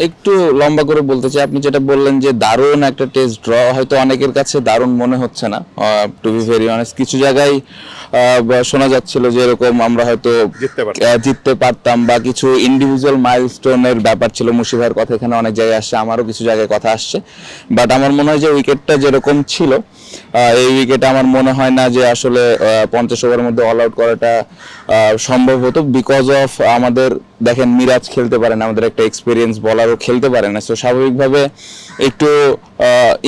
একটু লম্বা করে বলতে চাই, আপনি যেটা বললেন যে দারুণ একটা টেস্ট ড্র, হয়তো অনেকের কাছে দারুণ মনে হচ্ছে না। টু বি ভেরি অনেস্ট, কিছু জায়গায় শোনা যাচ্ছিল যে এরকম আমরা হয়তো জিততে পারতাম, বা কিছু ইন্ডিভিজুয়াল মাইলস্টোনের ব্যাপার ছিল। মুশিবার কথা এখানে অনেক জায়গায় আসছে, আমারও কিছু জায়গায় কথা আসছে, বাট আমার মনে হয় যে উইকেটটা যেরকম ছিল, এই উইকেটে আমার মনে হয় না যে আসলে 50 ওভারের মধ্যে অল আউট করাটা সম্ভব হতো, বিকজ অফ আমাদের দেখেন মিরাজ খেলতে পারে না, আমাদের একটা এক্সপিরিয়েন্স বলারও খেলতে পারে না, সো স্বাভাবিকভাবে একটু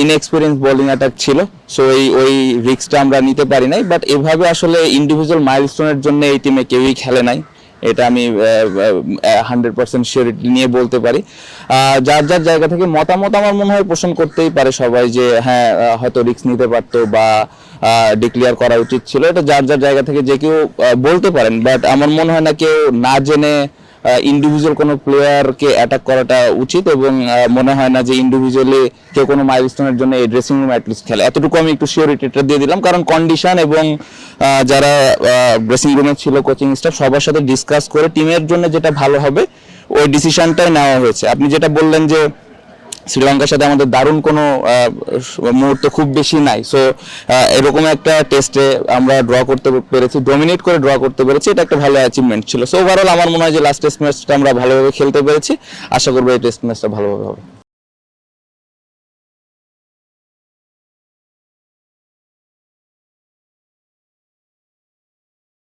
ইনএক্সপিরিয়েন্স বোলিং অ্যাটাক ছিল। সো ওই রিস্কটা আমরা নিতে পারি নাই, বাট এভাবে আসলে ইন্ডিভিজুয়াল মাইলস্টোনের জন্য এই টিমে কেউই খেলে নাই, এটা আমি 100% শিওরিটি নিয়ে বলতে পারি। যার যার জায়গা থেকে মতামত আমার মনে হয় পোষণ করতেই পারে সবাই, যে হ্যাঁ হয়তো রিস্ক নিতে পারতো বা ডিক্লেয়ার করা উচিত ছিল, এটা যার যার জায়গা থেকে যে কেউ বলতে পারেন, বাট আমার মনে হয় না কেউ না জেনে ইন্ডিভিজুয়াল কোনো প্লেয়ারকে অ্যাটাক করাটা উচিত, এবং মনে হয় না যে ইন্ডিভিজুয়ালি কেউ কোনো মাইলস্টোনের জন্য এই ড্রেসিং রুম অ্যাটলিস্ট খেলে। এতটুকু আমি একটু শিওরিটিটা দিয়ে দিলাম, কারণ কন্ডিশন এবং যারা ড্রেসিং রুমে ছিল, কোচিং স্টাফ, সবার সাথে ডিসকাস করে টিমের জন্য যেটা ভালো হবে ওই ডিসিশনটাই নেওয়া হয়েছে। আপনি যেটা বললেন যে শ্রীলঙ্কার সাথে আমাদের দারুণ কোনো মুহূর্ত খুব বেশি নাই, সো এরকম একটা টেস্টে আমরা ড্র করতে পেরেছি, ডমিনেট করে ড্র করতে পেরেছি, এটা একটা ভালো অ্যাচিভমেন্ট ছিল। সো ওভারঅল আমার মনে হয় যে লাস্ট টেস্ট ম্যাচটা আমরা ভালোভাবে খেলতে পেরেছি, আশা করবো এই টেস্ট ম্যাচটা ভালোভাবে হবে।